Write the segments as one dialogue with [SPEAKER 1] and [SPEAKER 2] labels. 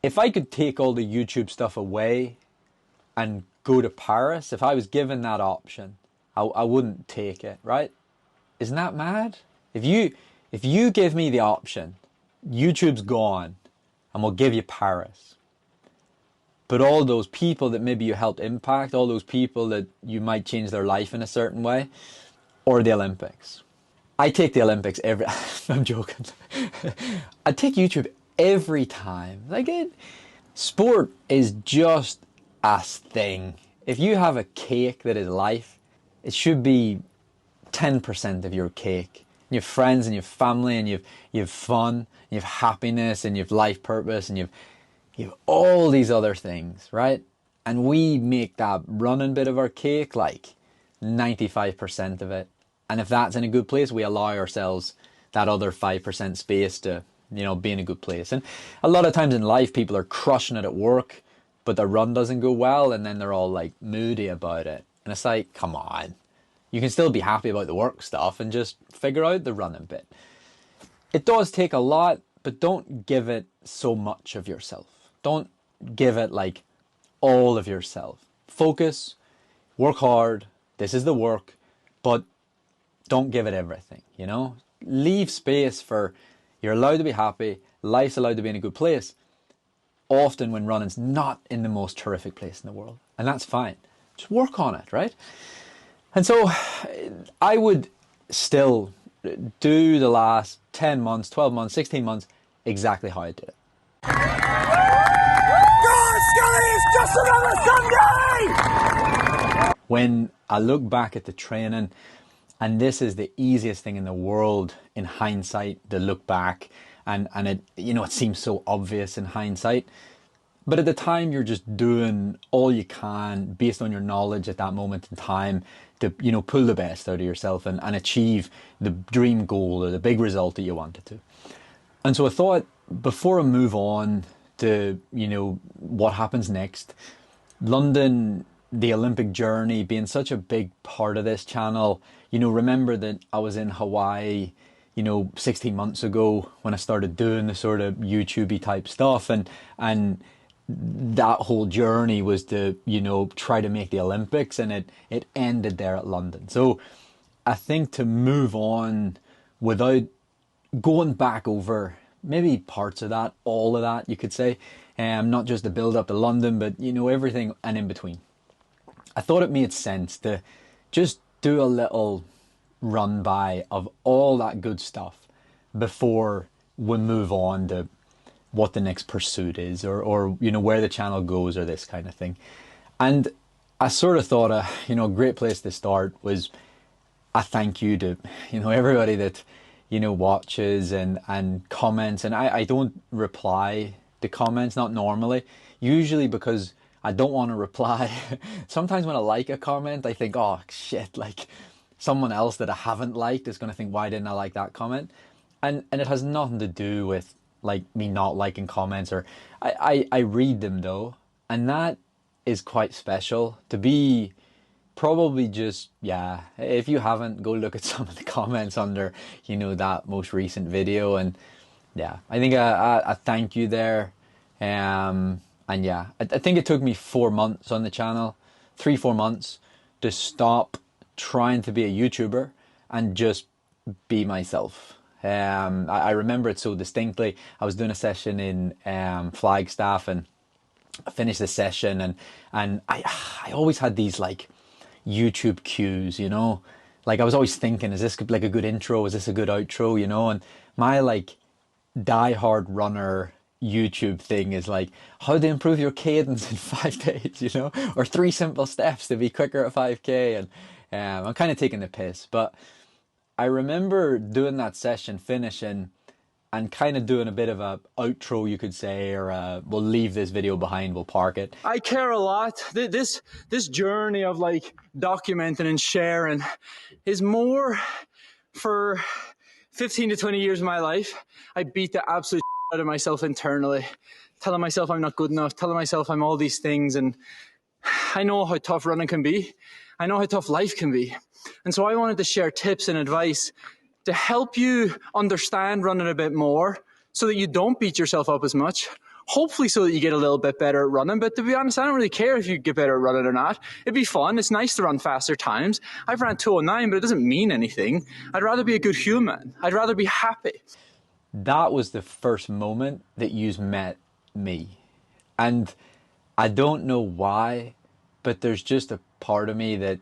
[SPEAKER 1] if I could take all the YouTube stuff away and go to Paris, if I was given that option, I wouldn't take it, right? Isn't that mad? If you give me the option, YouTube's gone and we'll give you Paris. But all those people that maybe you helped impact, all those people that you might change their life in a certain way, or the Olympics. I take the Olympics every... I'm joking. I take YouTube every time. Like, sport is just a thing. If you have a cake that is life, it should be 10% of your cake. You have friends and you have family and you have fun, and you have happiness and you have life purpose and you have all these other things, right? And we make that running bit of our cake like 95% of it. And if that's in a good place, we allow ourselves that other 5% space to, be in a good place. And a lot of times in life, people are crushing it at work, but their run doesn't go well, and then they're all like moody about it. And it's like, come on. You can still be happy about the work stuff and just figure out the running bit. It does take a lot, but don't give it so much of yourself. Don't give it like all of yourself. Focus, work hard, this is the work, but don't give it everything, Leave space for, you're allowed to be happy, life's allowed to be in a good place. Often when running's not in the most terrific place in the world, and that's fine. Just work on it, right? And so I would still do the last 10 months, 12 months, 16 months, exactly how I did it. Just another Sunday! When I look back at the training, and this is the easiest thing in the world in hindsight to look back, and it, it seems so obvious in hindsight. But at the time, you're just doing all you can based on your knowledge at that moment in time to, pull the best out of yourself and achieve the dream goal or the big result that you wanted to. And so I thought, before I move on to, what happens next, London, the Olympic journey being such a big part of this channel, remember that I was in Hawaii, 16 months ago when I started doing the sort of YouTube-y type stuff, and that whole journey was to, try to make the Olympics, and it ended there at London. So I think to move on without going back over maybe parts of that, all of that, you could say, not just the build up to London, but, everything and in between. I thought it made sense to just do a little run by of all that good stuff before we move on to what the next pursuit is, or where the channel goes, or this kind of thing. And I sort of thought a great place to start was a thank you to everybody that watches and comments. And I don't reply to comments, not normally, usually because I don't want to reply. Sometimes when I like a comment, I think, oh shit, like someone else that I haven't liked is going to think, why didn't I like that comment? And it has nothing to do with like me not liking comments, or I read them though, and that is quite special to be. Probably just, if you haven't, go look at some of the comments under that most recent video, and I think a thank you there. And I think it took me 4 months on the channel, 3-4 months, to stop trying to be a YouTuber and just be myself. I remember it so distinctly. I was doing a session in Flagstaff, and I finished the session, and I always had these like YouTube cues, like I was always thinking, is this like a good intro? Is this a good outro? And my like die-hard runner YouTube thing is like, how to improve your cadence in 5 days, or 3 simple steps to be quicker at 5K. And I'm kind of taking the piss, but I remember doing that session, finishing, and kind of doing a bit of a outro, you could say, or we'll leave this video behind, we'll park it.
[SPEAKER 2] I care a lot. This journey of like documenting and sharing is more for 15 to 20 years of my life. I beat the absolute out of myself internally, telling myself I'm not good enough, telling myself I'm all these things. And I know how tough running can be. I know how tough life can be. And so I wanted to share tips and advice to help you understand running a bit more, so that you don't beat yourself up as much, hopefully so that you get a little bit better at running. But to be honest, I don't really care if you get better at running or not. It'd be fun. It's nice to run faster times. I've ran 2:09, but it doesn't mean anything. I'd rather be a good human. I'd rather be happy.
[SPEAKER 1] That was the first moment that you've met me. And I don't know why, but there's just a part of me that,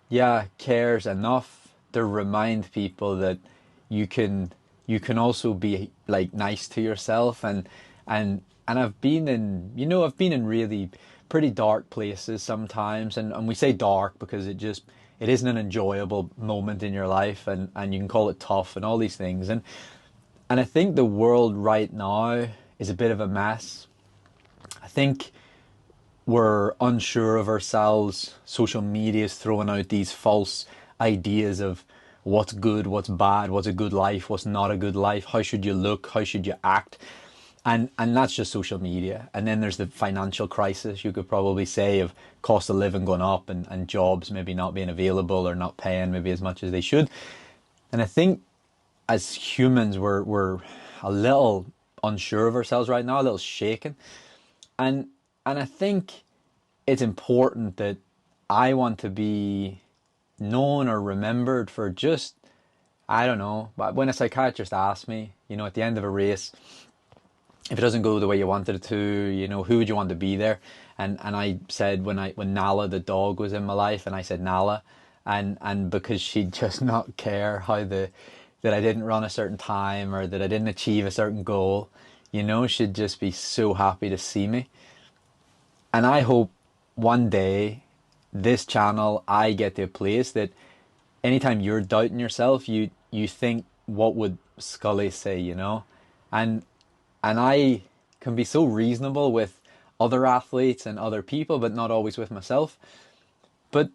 [SPEAKER 1] yeah, cares enough to remind people that you can also be like nice to yourself. And I've been in, I've been in really pretty dark places sometimes, and we say dark because it isn't an enjoyable moment in your life, and you can call it tough and all these things. And I think the world right now is a bit of a mess. I think we're unsure of ourselves. Social media is throwing out these false ideas of what's good, what's bad, what's a good life, what's not a good life, how should you look, how should you act. And that's just social media. And then there's the financial crisis, you could probably say, of cost of living going up and jobs maybe not being available or not paying maybe as much as they should. And I think as humans, we're a little unsure of ourselves right now, a little shaken. And I think it's important that I want to be known or remembered for just, I don't know, but when a psychiatrist asks me, at the end of a race, if it doesn't go the way you wanted it to, who would you want to be there? And I said when Nala the dog was in my life, and I said Nala, and because she'd just not care that I didn't run a certain time or that I didn't achieve a certain goal, she'd just be so happy to see me. And I hope one day this channel, I get to a place that anytime you're doubting yourself, you think, what would Scully say, And I can be so reasonable with other athletes and other people, but not always with myself. But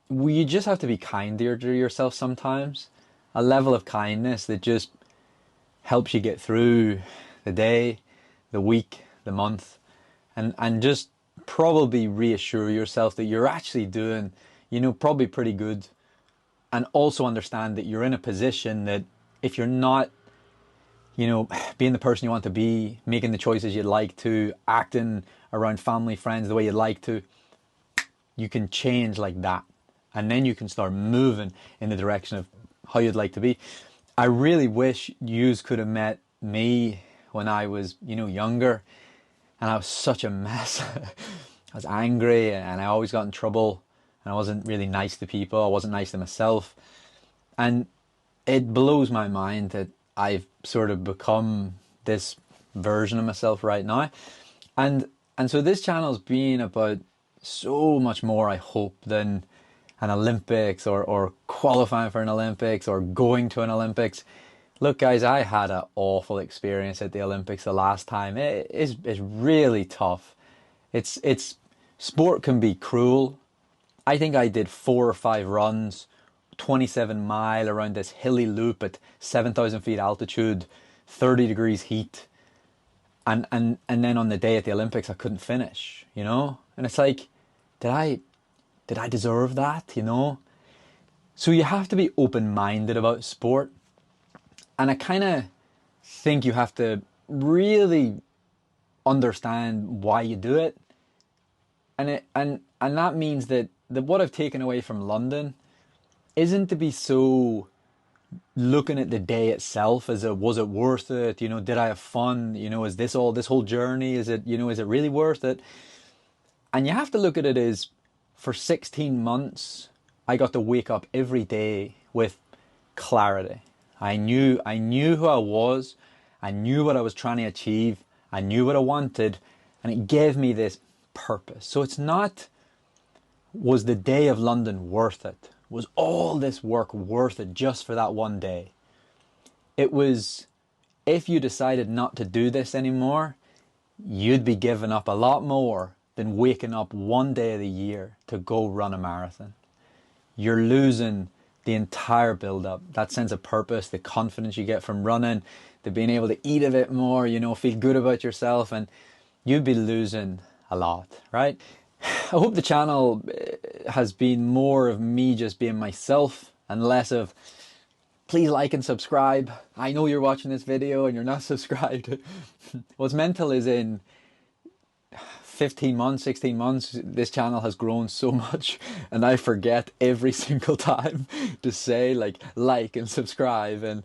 [SPEAKER 1] you just have to be kinder to yourself sometimes. A level of kindness that just helps you get through the day, the week, the month, and just probably reassure yourself that you're actually doing, probably pretty good. And also understand that you're in a position that if you're not, being the person you want to be, making the choices you'd like to, acting around family, friends the way you'd like to, you can change like that. And then you can start moving in the direction of how you'd like to be. I really wish yous could have met me when I was, younger, and I was such a mess. I was angry, and I always got in trouble, and I wasn't really nice to people. I wasn't nice to myself. And it blows my mind that I've sort of become this version of myself right now. And so this channel's been about so much more, I hope, than an Olympics or qualifying for an Olympics or going to an Olympics. Look, guys, I had an awful experience at the Olympics the last time. It's really tough. It's sport can be cruel. I think I did 4 or 5 runs, 27 mile around this hilly loop at 7,000 feet altitude, 30 degrees heat. And then on the day at the Olympics, I couldn't finish, And it's like, did I deserve that, So you have to be open-minded about sport. And I kind of think you have to really understand why you do it. And that means that what I've taken away from London isn't to be so looking at the day itself as was it worth it? Did I have fun? Is this whole journey? Is it really worth it? And you have to look at it as, for 16 months, I got to wake up every day with clarity. I knew who I was. I knew what I was trying to achieve. I knew what I wanted, and it gave me this purpose. So it's not, was the day of London worth it? Was all this work worth it just for that one day? It was, if you decided not to do this anymore, you'd be giving up a lot more than waking up one day of the year to go run a marathon. You're losing the entire build-up, that sense of purpose, the confidence you get from running, the being able to eat a bit more, feel good about yourself, and you'd be losing a lot, right? I hope the channel has been more of me just being myself and less of please like and subscribe. I know you're watching this video and you're not subscribed. What's mental is in 15 months, 16 months, this channel has grown so much, and I forget every single time to say like and subscribe. And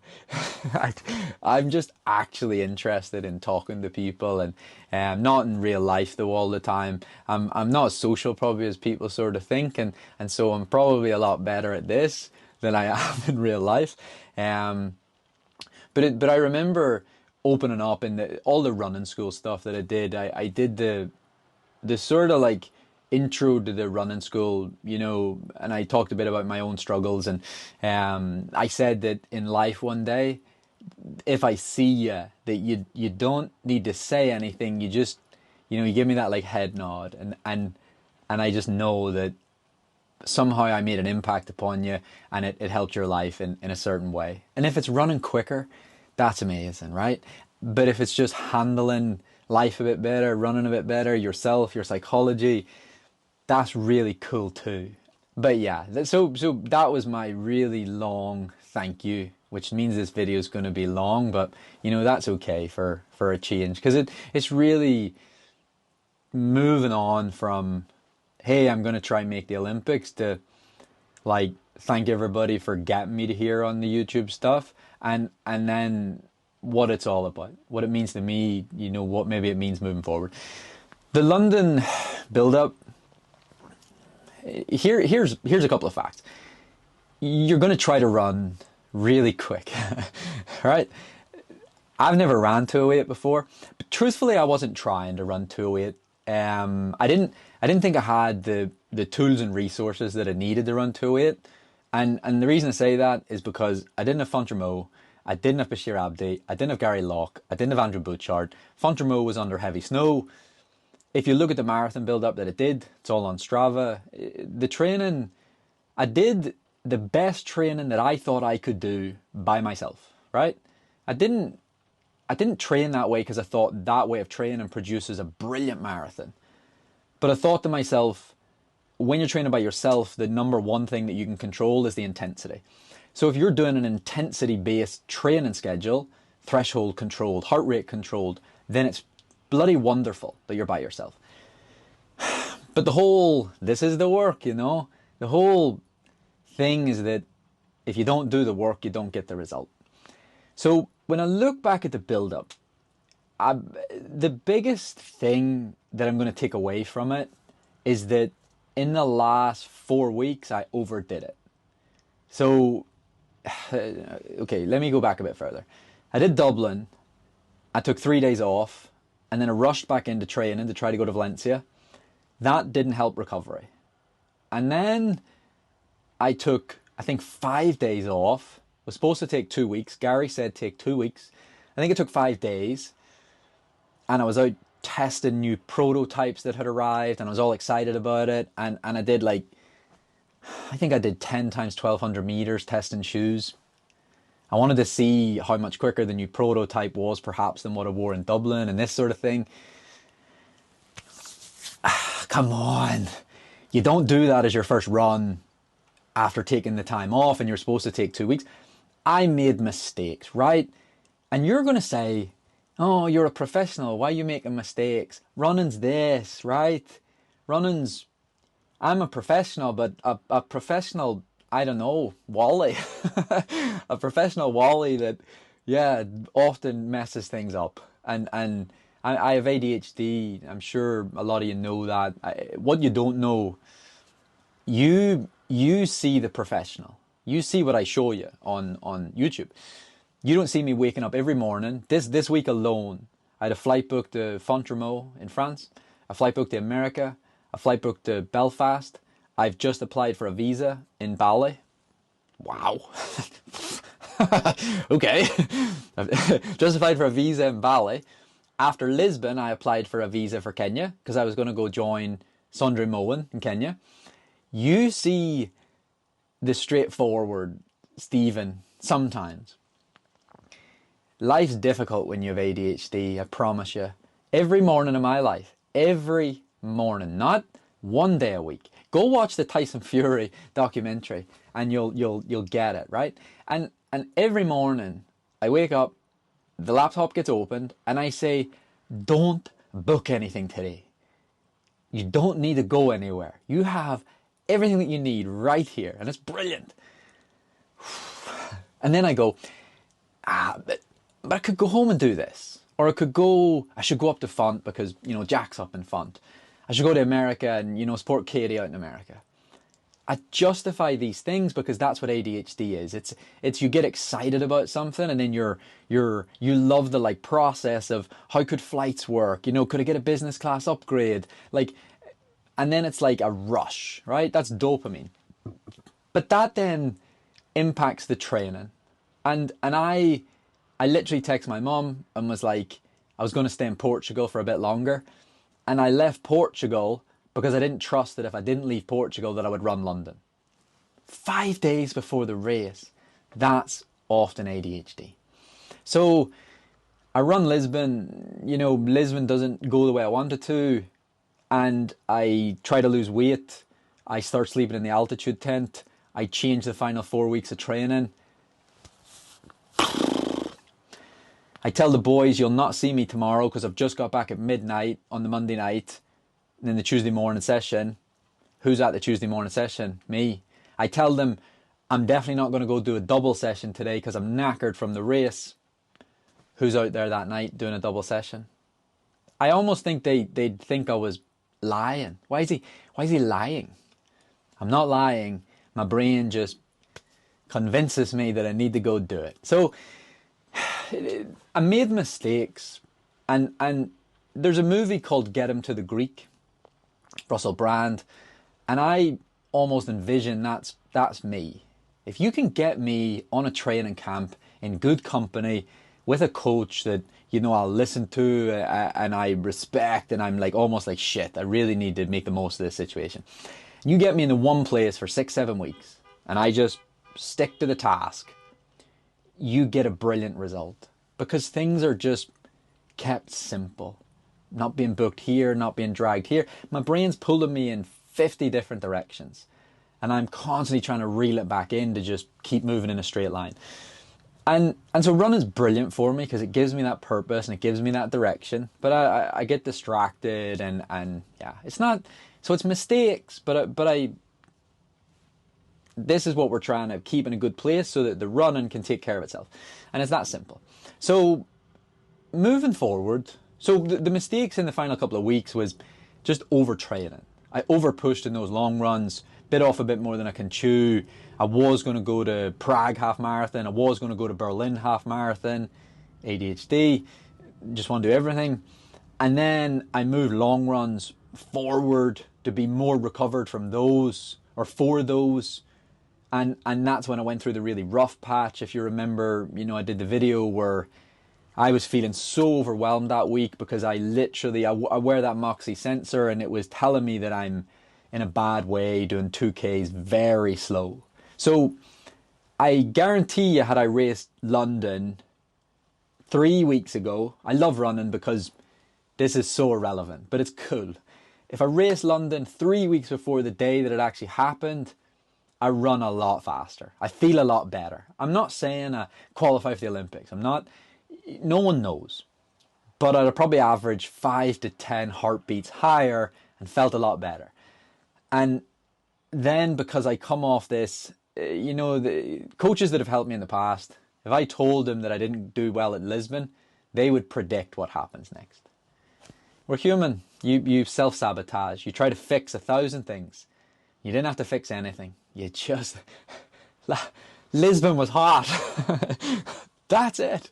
[SPEAKER 1] I'm just actually interested in talking to people, and not in real life though all the time. I'm not as social probably as people sort of think, and so I'm probably a lot better at this than I am in real life. But I remember opening up in all the running school stuff that I did. I did the sort of like intro to the running school, you know, and I talked a bit about my own struggles, and I said that in life one day, if I see you, that you don't need to say anything, you just, you know, you give me that like head nod, and I just know that somehow I made an impact upon you, and it helped your life in a certain way. And if it's running quicker, that's amazing, right? But if it's just handling life a bit better, running a bit better, yourself, your psychology, that's really cool too. But yeah, so that was my really long thank you, which means this video is going to be long, but you know, that's okay for a change, because it's really moving on from, hey, I'm going to try and make the Olympics, to like, thank everybody for getting me to here on the YouTube stuff, and then what it's all about, what it means to me, you know, what maybe it means moving forward. The London build-up, here's a couple of facts. You're going to try to run really quick, right? I've never ran 208 before, but truthfully, I wasn't trying to run 208. I didn't think I had the tools and resources that I needed to run 208, and the reason I say that is because I didn't have Fontremo, I didn't have Bashir Abdi, I didn't have Gary Locke, I didn't have Andrew Butchart. Fontremo was under heavy snow. If you look at the marathon build-up that it did, it's all on Strava. The training, I did the best training that I thought I could do by myself, right? I didn't train that way because I thought that way of training produces a brilliant marathon. But I thought to myself, when you're training by yourself, the number one thing that you can control is the intensity. So if you're doing an intensity-based training schedule, threshold controlled, heart rate controlled, then it's bloody wonderful that you're by yourself. But this is the work, you know? The whole thing is that if you don't do the work, you don't get the result. So when I look back at the build-up, the biggest thing that I'm going to take away from it is that in the last 4 weeks, I overdid it. So, okay, let me go back a bit further. I did Dublin, I took 3 days off, and then I rushed back into training to try to go to Valencia. That didn't help recovery. And then I took, I think, 5 days off. It was supposed to take 2 weeks. Gary said take 2 weeks. I think it took 5 days. And I was out testing new prototypes that had arrived, and I was all excited about it. And I did like, I think I did 10 times 1200 meters testing shoes. I wanted to see how much quicker the new prototype was perhaps than what I wore in Dublin and this sort of thing. Come on. You don't do that as your first run after taking the time off, and you're supposed to take 2 weeks. I made mistakes, right? And you're going to say, oh, you're a professional, why are you making mistakes? Running's this, right? Running's, I'm a professional, but a professional, I don't know, Wally. A professional Wally that, yeah, often messes things up. And I have ADHD, I'm sure a lot of you know that. What you don't know, you see the professional. You see what I show you on YouTube. You don't see me waking up every morning. This week alone, I had a flight booked to Fontremo in France, a flight booked to America, a flight booked to Belfast. I've just applied for a visa in Bali. Wow. Okay. I've just applied for a visa in Bali. After Lisbon, I applied for a visa for Kenya because I was going to go join Sundry Moen in Kenya. You see the straightforward Stephen sometimes. Life's difficult when you have ADHD, I promise you. Every morning of my life, every morning, not one day a week. Go watch the Tyson Fury documentary and you'll get it, right? And And every morning I wake up, the laptop gets opened, and I say, don't book anything today. You don't need to go anywhere. You have everything that you need right here, and it's brilliant. And then I go, but I could go home and do this. Or I should go up to Font because, Jack's up in Font. I should go to America and, support Katie out in America. I justify these things because that's what ADHD is. It's you get excited about something and then you love the process of how could flights work? Could I get a business class upgrade? And then it's like a rush, right? That's dopamine. But that then impacts the training. And I literally text my mom and was like, I was going to stay in Portugal for a bit longer. And I left Portugal because I didn't trust that if I didn't leave Portugal that I would run London. 5 days before the race. That's often ADHD. So I run Lisbon. Lisbon doesn't go the way I wanted to. And I try to lose weight. I start sleeping in the altitude tent. I change the final 4 weeks of training. I tell the boys, you'll not see me tomorrow because I've just got back at midnight on the Monday night. And then the Tuesday morning session. Who's at the Tuesday morning session? Me. I tell them I'm definitely not going to go do a double session today because I'm knackered from the race. Who's out there that night doing a double session? I almost think they'd think I was lying. Why is he lying? I'm not lying. My brain just convinces me that I need to go do it. So I made mistakes, and there's a movie called Get Him to the Greek, Russell Brand, and I almost envision that's me. If you can get me on a training camp in good company with a coach that I'll listen to and I respect, and I'm almost like shit, I really need to make the most of this situation. You get me into one place for 6-7 weeks and I just stick to the task, you get a brilliant result because things are just kept simple. Not being booked here, not being dragged here. My brain's pulling me in 50 different directions. And I'm constantly trying to reel it back in to just keep moving in a straight line. And so running's brilliant for me because it gives me that purpose and it gives me that direction. But I get distracted and yeah, it's not, so it's mistakes, but this is what we're trying to keep in a good place so that the running can take care of itself. And it's that simple. So moving forward, so the mistakes in the final couple of weeks was just overtraining. I overpushed in those long runs, bit off a bit more than I can chew. I was going to go to Prague half marathon. I was going to go to Berlin half marathon. ADHD, just want to do everything. And then I moved long runs forward to be more recovered from those or for those. And that's when I went through the really rough patch. If you remember, I did the video where I was feeling so overwhelmed that week because I wear that Moxie sensor and it was telling me that I'm in a bad way doing 2Ks very slow. So I guarantee you, had I raced London 3 weeks ago, I love running because this is so irrelevant, but it's cool. If I raced London 3 weeks before the day that it actually happened, I run a lot faster. I feel a lot better. I'm not saying I qualify for the Olympics. No one knows. But I'd probably average 5 to 10 heartbeats higher and felt a lot better. And then because I come off this, the coaches that have helped me in the past, if I told them that I didn't do well at Lisbon, they would predict what happens next. We're human. You self-sabotage. You try to fix 1,000 things. You didn't have to fix anything. You just... Lisbon was hot. That's it.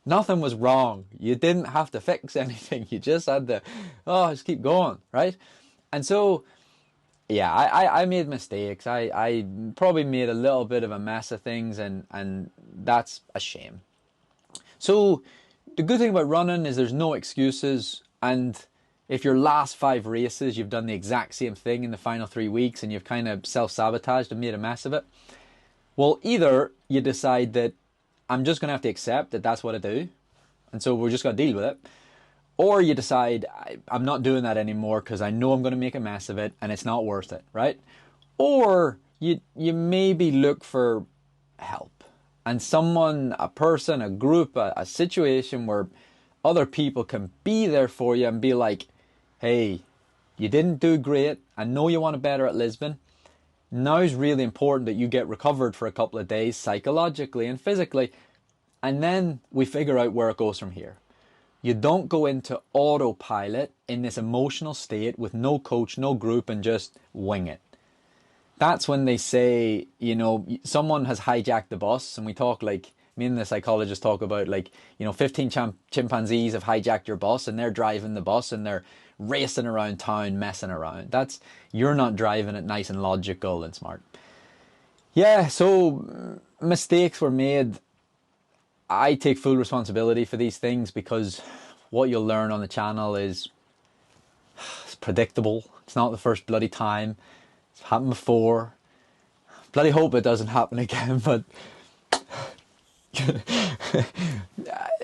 [SPEAKER 1] Nothing was wrong. You didn't have to fix anything. You just had to, just keep going, right? And so, yeah, I made mistakes. I probably made a little bit of a mess of things, and that's a shame. So the good thing about running is there's no excuses. And if your last 5 races, you've done the exact same thing in the final 3 weeks and you've kind of self-sabotaged and made a mess of it, well, either you decide that I'm just going to have to accept that that's what I do, and so we're just going to deal with it. Or you decide, I'm not doing that anymore because I know I'm going to make a mess of it and it's not worth it, right? Or you maybe look for help. and someone, a person, a group, a situation where other people can be there for you and be like, hey, you didn't do great. I know you want to better at Lisbon. Now is really important that you get recovered for a couple of days psychologically and physically. And then we figure out where it goes from here. You don't go into autopilot in this emotional state with no coach, no group, and just wing it. That's when they say, you know, someone has hijacked the bus, and we talk like, me and the psychologist talk about like, you know, 15 chimpanzees have hijacked your bus and they're driving the bus and they're racing around town, messing around. That's, you're not driving it nice and logical and smart. Yeah, so mistakes were made. I take full responsibility for these things because what you'll learn on the channel is it's predictable. It's not the first bloody time. It's happened before. Bloody hope it doesn't happen again, but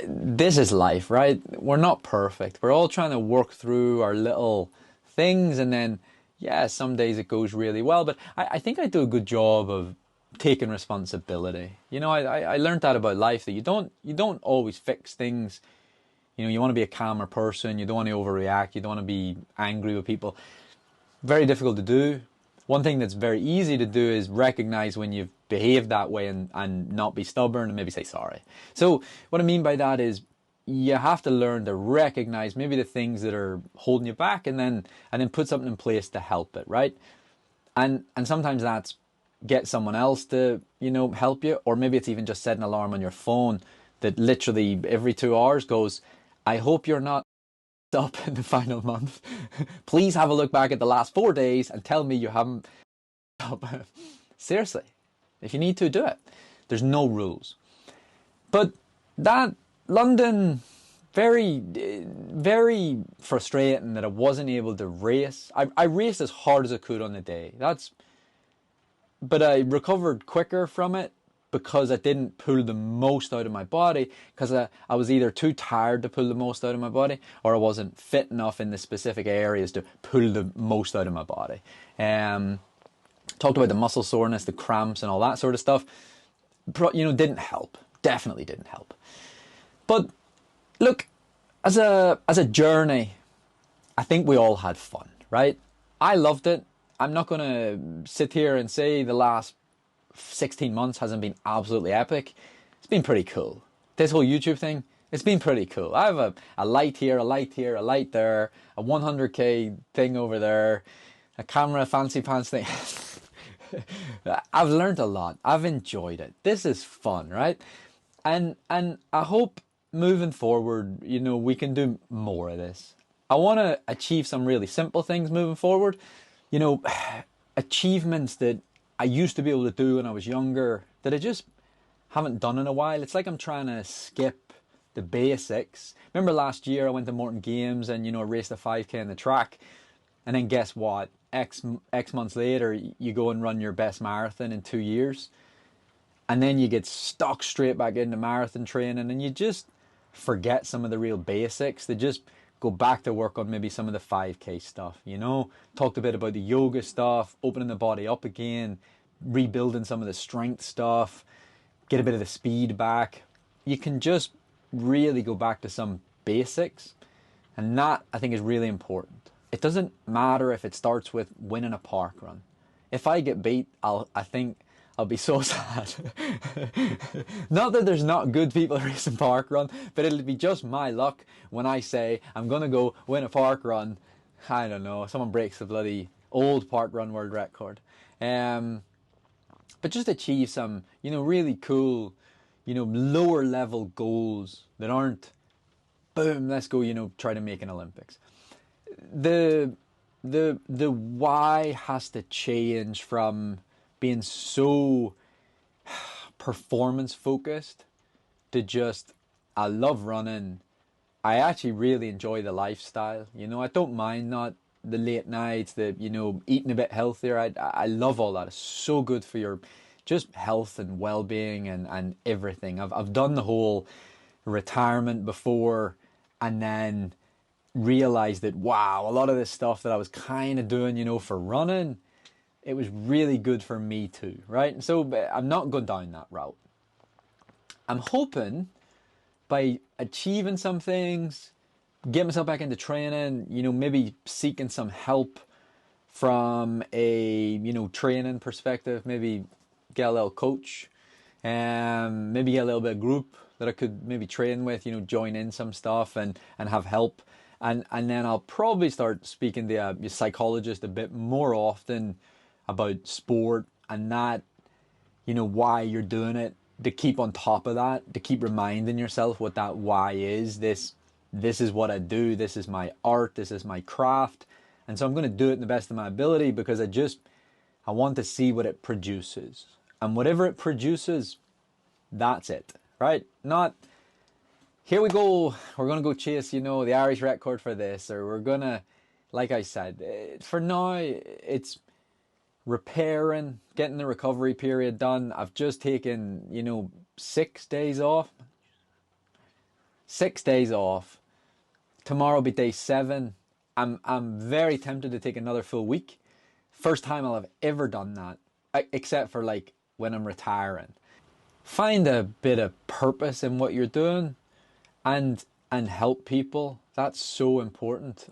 [SPEAKER 1] this is life, right? We're not perfect. We're all trying to work through our little things, and then, yeah, some days it goes really well, but I think I do a good job of taking responsibility. You know, I learned that about life, that you don't always fix things. You know, you want to be a calmer person. You don't want to overreact. You don't want to be angry with people. Very difficult to do. One thing that's very easy to do is recognize when you've behaved that way and not be stubborn and maybe say sorry. So what I mean by that is you have to learn to recognize maybe the things that are holding you back and then put something in place to help it, right? And sometimes that's get someone else to, you know, help you, or maybe it's even just set an alarm on your phone that literally every 2 hours goes, I hope you're not up in the final month. Please have a look back at the last 4 days and tell me you haven't up. Seriously, if you need to, do it. There's no rules. But that London, very, very frustrating that I wasn't able to race. I raced as hard as I could on the day. But I recovered quicker from it because I didn't pull the most out of my body, because I was either too tired to pull the most out of my body, or I wasn't fit enough in the specific areas to pull the most out of my body. Talked about the muscle soreness, the cramps and all that sort of stuff. You know, didn't help. Definitely didn't help. But look, as a journey, I think we all had fun, right? I loved it. I'm not going to sit here and say the last 16 months hasn't been absolutely epic. It's been pretty cool. This whole YouTube thing, it's been pretty cool. I have a light here, a light here, a light there, a 100k thing over there, a camera, fancy pants thing. I've learned a lot. I've enjoyed it. This is fun, right? And I hope moving forward, you know, we can do more of this. I want to achieve some really simple things moving forward. You know, achievements that I used to be able to do when I was younger that I just haven't done in a while. It's like I'm trying to skip the basics. Remember last year I went to Morton Games and, you know, raced a 5k on the track. And then guess what? X months later, you go and run your best marathon in 2 years. And then you get stuck straight back into marathon training and you just forget some of the real basics. They just go back to work on maybe some of the 5k stuff, you know. Talked a bit about the yoga stuff, opening the body up again, rebuilding some of the strength stuff, get a bit of the speed back. You can just really go back to some basics, and that I think is really important. It doesn't matter if it starts with winning a park run. If I get beat, I think I'll be so sad. Not that there's not good people racing park run, but it'll be just my luck when I say I'm going to go win a park run. I don't know, someone breaks the bloody old park run world record. But just achieve some, you know, really cool, you know, lower level goals that aren't, boom, let's go, you know, try to make an Olympics. The why has to change from being so performance focused to just, I love running. I actually really enjoy the lifestyle. You know, I don't mind not the late nights, the, you know, eating a bit healthier. I love all that. It's so good for your just health and well-being and everything. I've done the whole retirement before and then realized that, wow, a lot of this stuff that I was kind of doing, you know, for running, it was really good for me too, right? And so I'm not going down that route. I'm hoping by achieving some things, get myself back into training, maybe seeking some help from a, training perspective, maybe get a little coach, maybe get a little bit of group that I could maybe train with, join in some stuff and have help. And then I'll probably start speaking to a psychologist a bit more often about sport and that, why you're doing it, to keep on top of that, to keep reminding yourself what that why is. This is what I do. This is my art. This is my craft. And so I'm going to do it in the best of my ability because I want to see what it produces. And whatever it produces, that's it, right? Not, here we go, we're going to go chase, the Irish record for this, or we're going to, like I said, for now, it's repairing, getting the recovery period done. I've just taken, 6 days off. 6 days off. Tomorrow will be day 7. I'm very tempted to take another full week. First time I'll have ever done that, except for like when I'm retiring. Find a bit of purpose in what you're doing and help people. That's so important.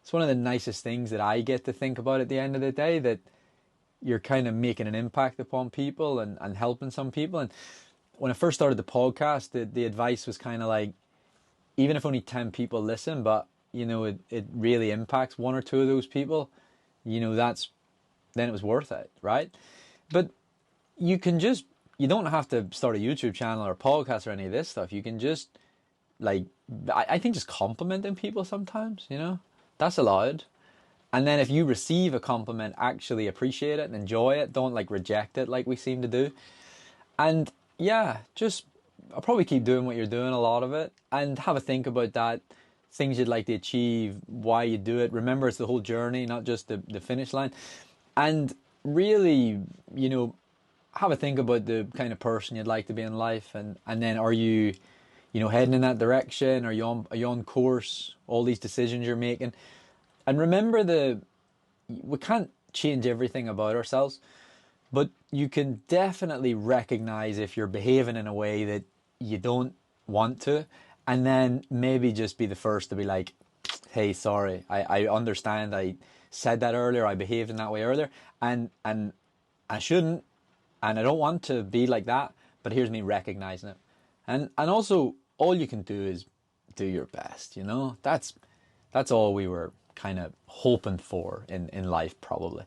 [SPEAKER 1] It's one of the nicest things that I get to think about at the end of the day, that you're kind of making an impact upon people and helping some people. And when I first started the podcast, the advice was kind of like, even if only 10 people listen, but it really impacts 1 or 2 of those people, then it was worth it, right? But you don't have to start a YouTube channel or a podcast or any of this stuff. You can just, I think just complimenting people sometimes, that's allowed. And then if you receive a compliment, actually appreciate it and enjoy it. Don't reject it like we seem to do. And yeah, I'll probably keep doing what you're doing, a lot of it, and have a think about that. Things you'd like to achieve, why you do it. Remember, it's the whole journey, not just the finish line. And really, have a think about the kind of person you'd like to be in life. And then are you, heading in that direction? Are you on course? All these decisions you're making. And remember, we can't change everything about ourselves, but you can definitely recognize if you're behaving in a way that you don't want to, and then maybe just be the first to be like, hey, sorry, I understand I said that earlier, I behaved in that way earlier, and I shouldn't, and I don't want to be like that, but here's me recognizing it. And also, all you can do is do your best, That's all we were kind of hoping for in life, probably.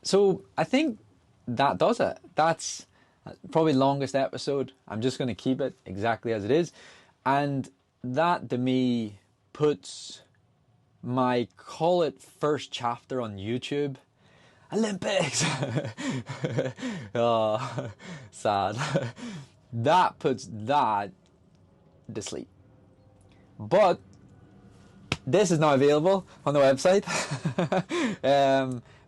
[SPEAKER 1] So I think that does it. That's probably longest episode. I'm just going to keep it exactly as it is. And that, to me, puts my, call it, first chapter on YouTube. Olympics! Oh, sad. That puts that to sleep. But this is now available on the website.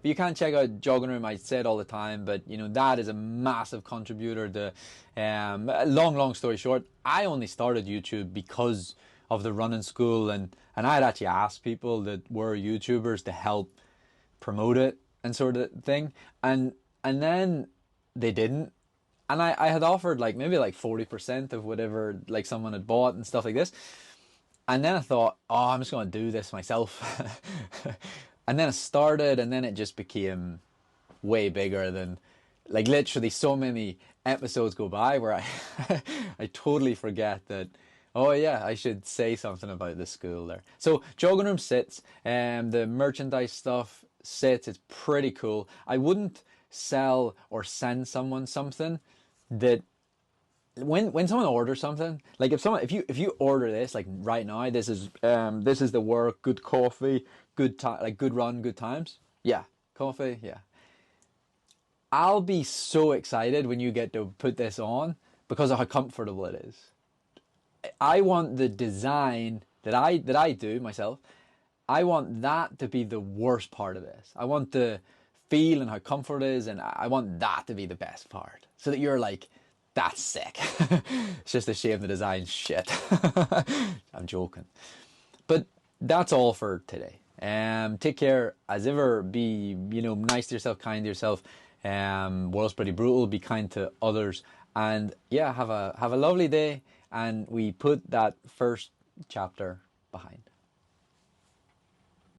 [SPEAKER 1] But you can check out Jogging Room. I say it all the time, but that is a massive contributor to, long story short, I only started YouTube because of the running school, and I had actually asked people that were YouTubers to help promote it and sort of thing, and then they didn't. And I had offered maybe 40% of whatever someone had bought and stuff like this. And then I thought, oh, I'm just going to do this myself. And then I started, and then it just became way bigger than, literally so many episodes go by where I totally forget that, oh yeah, I should say something about the school there. So Jogging Room sits, the merchandise stuff sits, it's pretty cool. I wouldn't sell or send someone something that, when someone orders something, if you order this right now, this is the work, good coffee, good time, good run, good times. Yeah, coffee, yeah. I'll be so excited when you get to put this on because of how comfortable it is. I want the design that I do myself. I want that to be the worst part of this. I want the feel and how comfortable it is, and I want that to be the best part, so that you're like, that's sick. It's just a shame the design's shit. I'm joking. But that's all for today. Take care. As ever, be nice to yourself, kind to yourself. World's pretty brutal. Be kind to others And yeah, have a lovely day. And we put that first chapter behind.